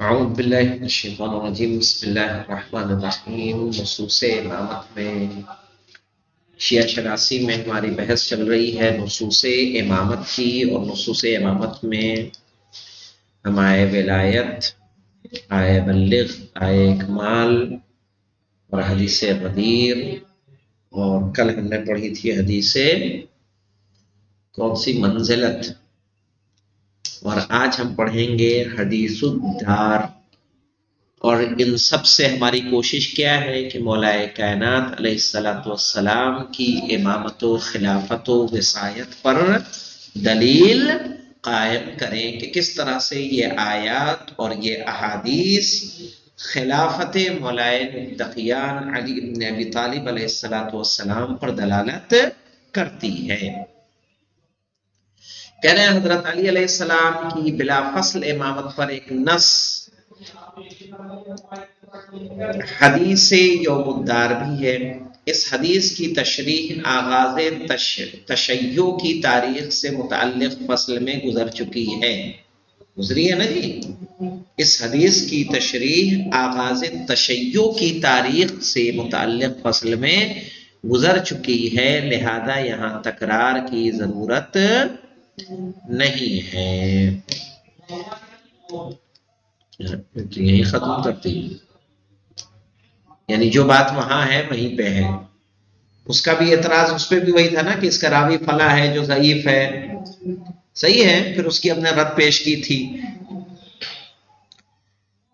اعوذ باللہ من الشیطان الرجیم بسم اللہ الرحمن الرحیم نصوص امامت میں شیعہ شناسی میں ہماری بحث چل رہی ہے نصوص امامت کی، اور نصوص امامت میں ہم آئے ولایت، آئے بلغ، آئے کمال اور حدیث غدیر، اور کل ہم نے پڑھی تھی حدیث کون سی منزلت، اور آج ہم پڑھیں گے حدیث الدار۔ اور ان سب سے ہماری کوشش کیا ہے کہ مولا کائنات علیہ الصلوۃ والسلام کی امامت و خلافت و وصایت پر دلیل قائم کریں کہ کس طرح سے یہ آیات اور یہ احادیث خلافت مولا متقیان علی بن ابی طالب علیہ الصلوۃ والسلام پر دلالت کرتی ہے۔ کہہ رہے ہیں حضرت علی علیہ السلام کی بلا فصل امامت پر ایک نص حدیث یوم الدار بھی ہے۔ اس حدیث کی تشریح آغاز تشیع کی تاریخ سے متعلق فصل میں گزر چکی ہے، گزری ہے نا جی۔ اس حدیث کی تشریح آغاز تشیع کی تاریخ سے متعلق فصل میں گزر چکی ہے، لہذا یہاں تکرار کی ضرورت نہیں ہے، یہی ختم کرتی، یعنی جو بات وہاں ہے وہیں پہ ہے۔ اس کا بھی اعتراض اس پہ بھی وہی تھا نا کہ اس کا راوی فلاں ہے جو ضعیف ہے، صحیح ہے، پھر اس کی ہم نے رد پیش کی تھی۔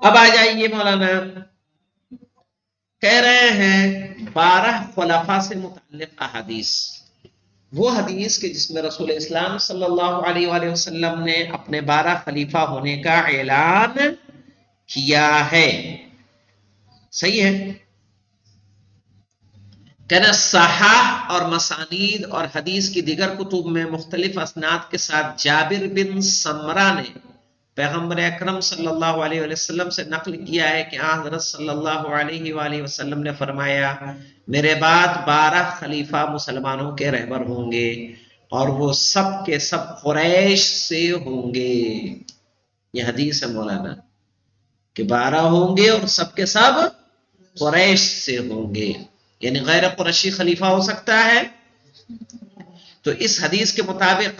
اب آ جائیے مولانا، کہہ رہے ہیں 12 خلفاء سے متعلق احادیث، وہ حدیث کہ جس میں رسول اسلام صلی اللہ علیہ وآلہ وسلم نے اپنے 12 خلیفہ ہونے کا اعلان کیا ہے، صحیح ہے۔ کہنا صحاح اور مسانید اور حدیث کی دیگر کتب میں مختلف اسناد کے ساتھ جابر بن سمرہ نے پیغمبر اکرم صلی اللہ علیہ وسلم سے نقل کیا ہے کہ حضرت صلی اللہ علیہ وآلہ وسلم نے فرمایا، میرے بعد 12 خلیفہ مسلمانوں کے رہبر ہوں گے، اور وہ سب کے سب قریش سے ہوں گے۔ یہ حدیث ہے مولانا کہ 12 ہوں گے اور سب کے سب قریش سے ہوں گے، یعنی غیر قریشی خلیفہ ہو سکتا ہے۔ تو اس حدیث کے مطابق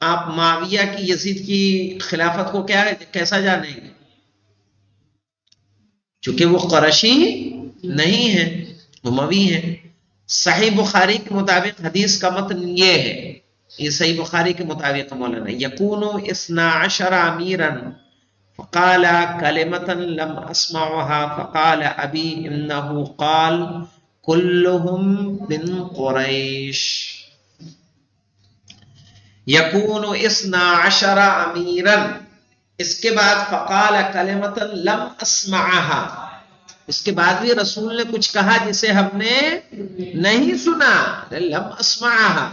آپ معاویہ کی یزید کی خلافت کو کیسا جانیں گے؟ چونکہ وہ قریشی نہیں ہے، اموی ہے۔ صحیح بخاری کے مطابق حدیث کا متن یہ ہے، یہ صحیح بخاری کے مطابق مولانا یکون 12 امیرا فقال کلمة لم اسمعها فقال ابی انه قال كلهم من قریش، یکون 12 امیرا، اس کے بعد فقال کلمة لم اسمعها، اس کے بعد بھی رسول نے کچھ کہا جسے ہم نے نہیں سنا، لم اسمعها،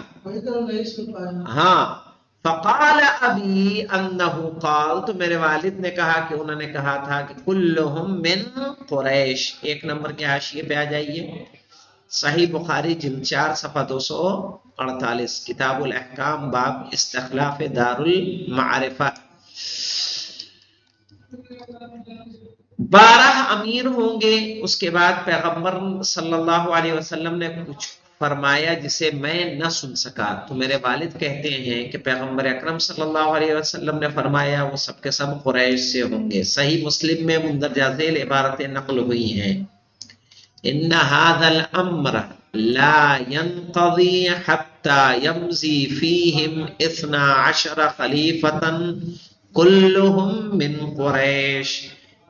ہاں، فقال ابی انه قال، تو میرے والد نے کہا کہ انہوں نے کہا تھا کہ كلهم من قریش۔ ایک نمبر کے حاشیے پہ آ جائیے، صحیح بخاری جلد 4 صفحہ 248، کتاب الاحکام، باب استخلاف دار المعرفہ۔ 12 امیر ہوں گے، اس کے بعد پیغمبر صلی اللہ علیہ وسلم نے کچھ فرمایا جسے میں نہ سن سکا، تو میرے والد کہتے ہیں کہ پیغمبر اکرم صلی اللہ علیہ وسلم نے فرمایا وہ سب کے سب قریش سے ہوں گے۔ صحیح مسلم میں مندرجہ ذیل عبارتیں نقل ہوئی ہیں، ان هذا الامر لا ينقضي حتى يمضي فيهم 12 خلیفة كلهم من قریش،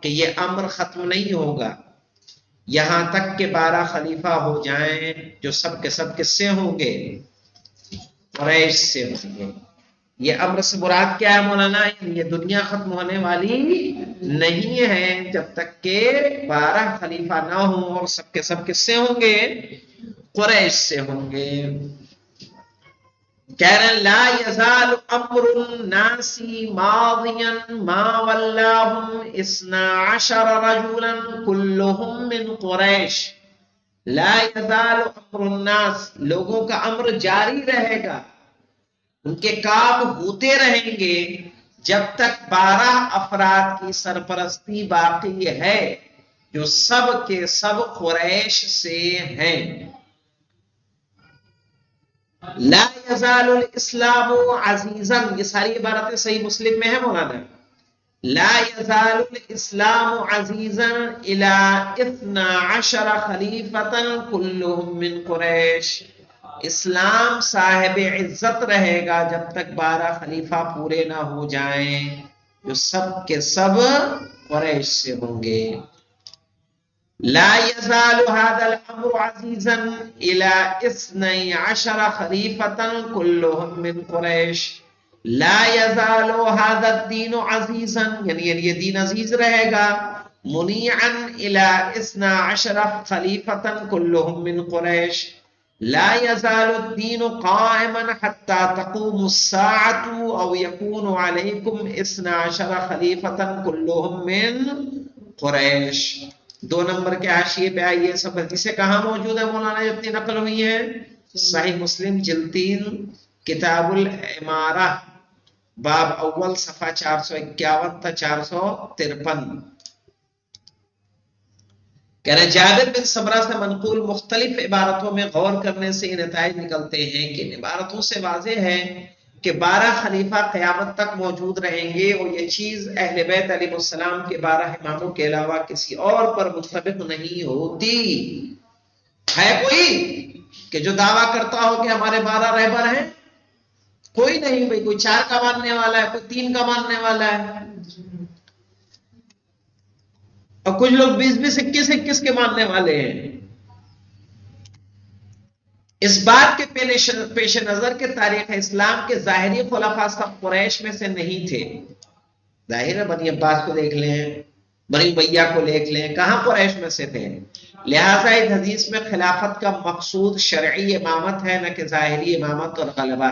کہ یہ امر ختم نہیں ہوگا یہاں تک کہ 12 خلیفہ ہو جائیں جو سب کے سب کس سے ہوں گے؟ قریش سے ہوں گے۔ یہ امر سے مراد کیا ہے مولانا؟ یہ دنیا ختم ہونے والی نہیں ہے جب تک کہ 12 خلیفہ نہ ہوں، اور سب کے سب کس سے ہوں گے؟ قریش سے ہوں گے۔ کہہ رہے ہیں لا یزال امر الناس ماضیا ما ولاهم 12 رجلا كلهم من قریش، لا یزال امر الناس، لوگوں کا امر جاری رہے گا، ان کے کام ہوتے رہیں گے، جب تک 12 افراد کی سرپرستی باقی ہے جو سب کے سب قریش سے ہیں. لا یزال الاسلام عزیزا، یہ ساری عبارتیں صحیح مسلم میں ہیں مولانا. لا يزال الاسلام عزیزا الى 12 خلیفتا كلهم من قریش. اسلام صاحب عزت رہے گا جب تک 12 خلیفہ پورے نہ ہو جائیں جو سب کے سب قریش سے ہوں گے. لا يزال هذا الامر عزیزا الى 12 خلیفتا كلهم من قریش. لا يزال هذا الدين عزيزا، یعنی یہ دین عزیز رہے گا. منيعا الى 12 خلیفتا كلهم من قریش. لا يزال الدين قائما حتى تقوم الساعة او يكون عليكم 12 خلیفتا كلهم من قریش. 2 نمبر کے حاشیے پہ آئیے. سب حدیثیں کہاں موجود ہیں مولانا جتنی نقل ہوئی ہیں؟ صحیح مسلم جلد 3 کتاب الامارہ باب اول صفحہ 451 تا 453. کہہ رہے جابر بن سمرہ سے منقول مختلف عبارتوں میں غور کرنے سے یہ نتائج نکلتے ہیں کہ ان عبارتوں سے واضح ہے کہ 12 خلیفہ قیامت تک موجود رہیں گے، اور یہ چیز اہل بیت علیہ السلام کے 12 اماموں کے علاوہ کسی اور پر منطبق نہیں ہوتی. ہے کوئی کہ جو دعویٰ کرتا ہو کہ ہمارے 12 رہبر ہیں؟ کوئی نہیں بھائی. کوئی 4 کا ماننے والا ہے، کوئی 3 کا ماننے والا ہے، اور کچھ لوگ 20 21 کے ماننے والے ہیں. اس بات کے پیش نظر کے تاریخ اسلام کے ظاہری خلفاء سب قریش میں سے نہیں تھے. ظاہر ہے بنی عباس کو دیکھ لیں، بنی امیہ کو دیکھ لیں، کہاں قریش میں سے تھے. لہٰذا اس حدیث میں خلافت کا مقصود شرعی امامت ہے نہ کہ ظاہری امامت اور غلبہ.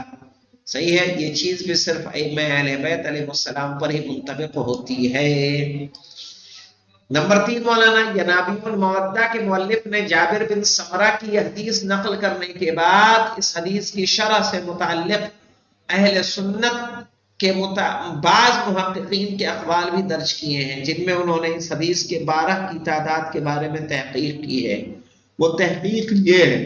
صحیح ہے، یہ چیز بھی صرف ائمہ اہل بیت علیہ السلام پر ہی منطبق ہوتی ہے. نمبر 3 مولانا ینابی المودہ کے مؤلف نے جابر بن سمرہ کی یہ حدیث نقل کرنے کے بعد اس حدیث کی شرح سے متعلق اہل سنت کے بعض محققین کے اقوال بھی درج کیے ہیں، جن میں انہوں نے اس حدیث کے 12 کی تعداد کے بارے میں تحقیق کی ہے. وہ تحقیق یہ ہے،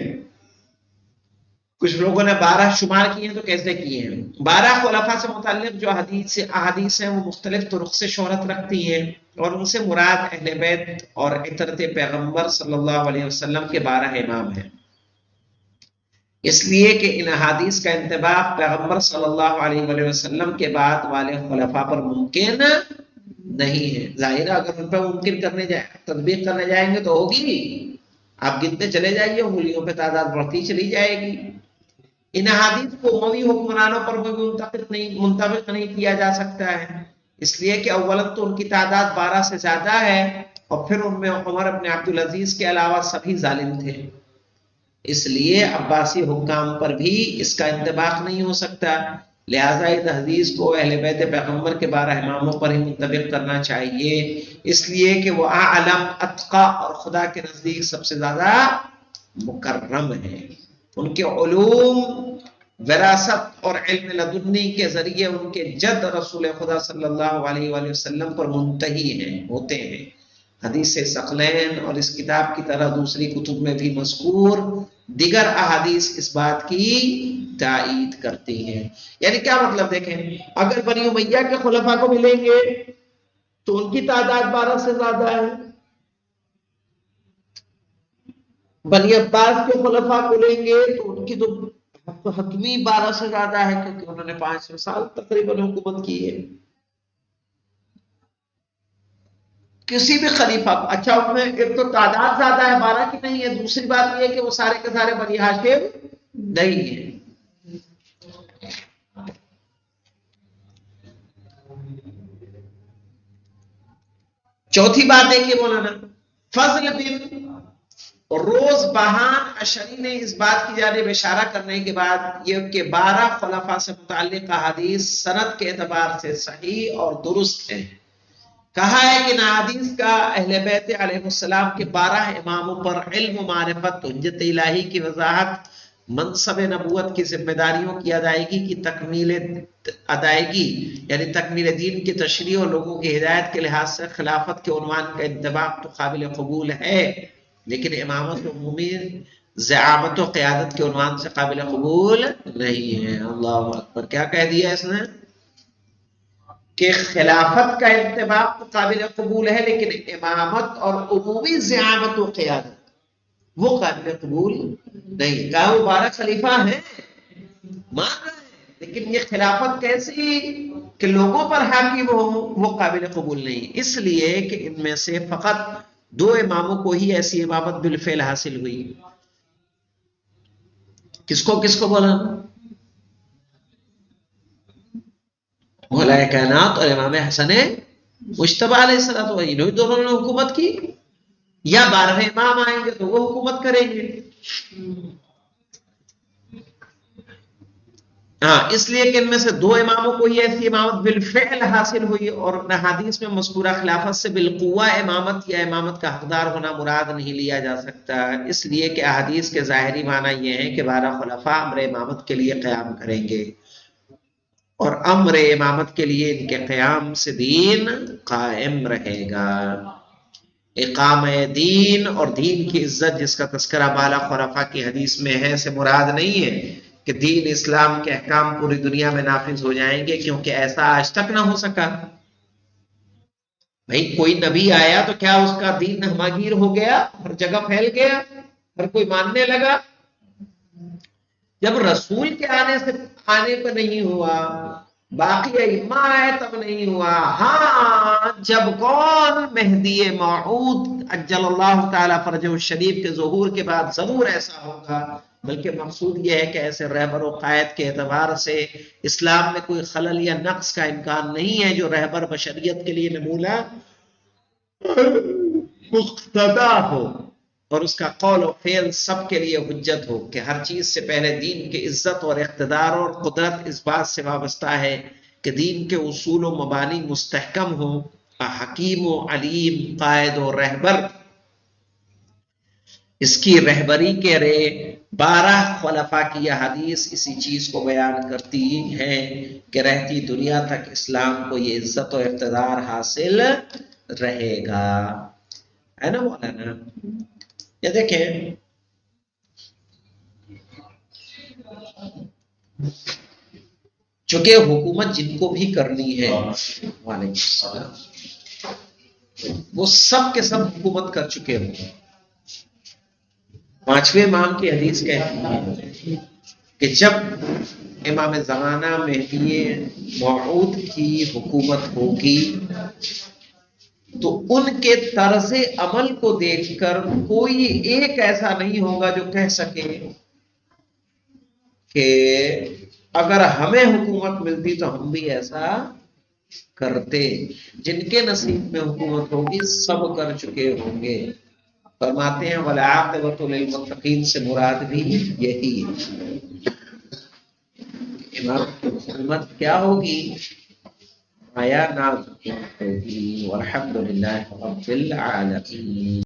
کچھ لوگوں نے 12 شمار کیے ہیں تو کیسے کیے ہیں. 12 خلفاء سے متعلق جو احادیث ہیں وہ مختلف طرق سے شہرت رکھتی ہیں، اور ان سے مراد اہل بیت اور عطرت پیغمبر صلی اللہ علیہ وسلم کے 12 امام ہیں. اس لیے کہ ان احادیث کا انطباق پیغمبر صلی اللہ علیہ وآلہ وسلم کے بعد والے خلفاء پر ممکن نہیں ہے. ظاہر ہے اگر ان پر ممکن تطبیق کرنے جائیں گے تو ہوگی. آپ گنتے چلے جائیے، انگلیوں پہ تعداد بڑھتی چلی جائے گی. ان احادیث کو اموی حکمرانوں پر بھی منطبق نہیں کیا جا سکتا ہے، اس لیے کہ اولا تو ان کی تعداد 12 سے زیادہ ہے، اور پھر ان میں عمر ابن عبدالعزیز کے علاوہ سبھی ظالم تھے. اس لیے عباسی حکام پر بھی اس کا انطباق نہیں ہو سکتا. لہٰذا اس حدیث کو اہل بیت پیغمبر کے 12 اماموں پر ہی منطبق کرنا چاہیے، اس لیے کہ وہ اعلم، اتقی اور خدا کے نزدیک سب سے زیادہ مکرم ہیں. ان کے علوم، وراثت اور علم لدنی کے ذریعے ان کے جد رسول خدا صلی اللہ علیہ وآلہ وسلم پر منتہی ہوتے ہیں. حدیث ثقلین اور اس کتاب کی طرح دوسری کتب میں بھی مذکور دیگر احادیث اس بات کی تائید کرتی ہیں. یعنی کیا مطلب دیکھیں، اگر بنی امیہ کے خلفاء کو ملیں گے تو ان کی تعداد 12 سے زیادہ ہے، بنی عباس کے خلفاء کو لیں گے تو ان کی تو حتمی 12 سے زیادہ ہے، کیونکہ انہوں نے 500 سال تقریباً حکومت کی ہے. کسی بھی خلیفہ، اچھا ان میں ایک تو تعداد زیادہ ہے، 12 کی نہیں ہے، دوسری بات یہ ہے کہ وہ سارے کے سارے بنی ہاشم نہیں ہیں. چوتھی بات دیکھیے مولانا، فضل بن روز بہان اشری نے اس بات کی جانب اشارہ کرنے کے بعد یہ کہ 12 خلفاء سے متعلق احادیث سند کے اعتبار سے صحیح اور درست ہے. کہا ہے کہ ان احادیث کا اہل بیت علیہ السلام کے 12 اماموں پر علم و معرفت، حجت الہی کی وضاحت، منصب نبوت کی ذمہ داریوں کی ادائیگی کی تکمیل ادائیگی یعنی تکمیل دین کی تشریح اور لوگوں کی ہدایت کے لحاظ سے خلافت کے عنوان کا انطباق تو قابل قبول ہے، لیکن امامت عمومی زعامت و قیادت کے عنوان سے قابل قبول نہیں ہے۔ اللہ اکبر، کیا کہہ دیا اس نے کہ خلافت کا انطباق تو قابل قبول ہے لیکن امامت اور عمومی زعامت و قیادت وہ قابل قبول نہیں۔ کہا وہ 12 خلیفہ ہیں، مان رہے ہیں، لیکن یہ خلافت کیسی کہ لوگوں پر حاکم ہو، وہ قابل قبول نہیں، اس لیے کہ ان میں سے فقط 2 اماموں کو ہی ایسی امامت بالفعل حاصل ہوئی۔ کس کو بولا؟ مولا کائنات اور امام حسن مجتبی علیہ السلام، انہوں دونوں نے حکومت کی، یا 12 امام آئیں گے تو وہ حکومت کریں گے۔ ہاں، اس لیے کہ ان میں سے 2 اماموں کو یہ ایسی امامت بالفعل حاصل ہوئی، اور حدیث میں مذکورہ خلافت سے بالقوہ امامت یا امامت کا حقدار ہونا مراد نہیں لیا جا سکتا، اس لیے کہ احادیث کے ظاہری معنی یہ ہیں کہ 12 خلفاء امر امامت کے لیے قیام کریں گے، اور امر امامت کے لیے ان کے قیام سے دین قائم رہے گا۔ اقامہ دین اور دین کی عزت جس کا تذکرہ بالا خلفاء کی حدیث میں ہے سے مراد نہیں ہے کہ دین اسلام کے احکام پوری دنیا میں نافذ ہو جائیں گے، کیونکہ ایسا آج تک نہ ہو سکا۔ بھئی کوئی نبی آیا تو کیا اس کا دین ہماگیر ہو گیا، ہر جگہ پھیل گیا، ہر کوئی ماننے لگا؟ جب رسول کے آنے پہ نہیں ہوا، باقی ائمہ آئے تب نہیں ہوا۔ ہاں، جب کون مہدی موعود عجل اللہ تعالی فرجہ الشریف کے ظہور کے بعد ضرور ایسا ہوگا، بلکہ مقصود یہ ہے کہ ایسے رہبر و قائد کے اعتبار سے اسلام میں کوئی خلل یا نقص کا امکان نہیں ہے جو رہبر بشریت کے لیے نمونہ مقتدا ہو، اور اس کا قول و فعل سب کے لیے حجت ہو، کہ ہر چیز سے پہلے دین کی عزت اور اقتدار اور قدرت اس بات سے وابستہ ہے کہ دین کے اصول و مبانی مستحکم ہوں، حکیم و علیم قائد و رہبر اس کی رہبری کے رے 12 خلفاء کی یہ حدیث اسی چیز کو بیان کرتی ہے کہ رہتی دنیا تک اسلام کو یہ عزت و اقتدار حاصل رہے گا، ہے نا مولانا؟ یہ دیکھیں، چونکہ حکومت جن کو بھی کرنی ہے، وعلیکم السلام، وہ سب کے سب حکومت کر چکے ہوں۔ 5ویں امام کی حدیث کہتی ہے کہ جب امام زمانہ مہدی موعود کی حکومت ہوگی تو ان کے طرز عمل کو دیکھ کر کوئی ایک ایسا نہیں ہوگا جو کہہ سکے کہ اگر ہمیں حکومت ملتی تو ہم بھی ایسا کرتے۔ جن کے نصیب میں حکومت ہوگی سب کر چکے ہوں گے۔ فرماتے ہیں والعاقبۃ للمتقین سے مراد بھی یہی ہے۔ امام کی حکومت کیا ہوگی؟ آیا ناز ہوگی، والحمدللہ رب العالمین۔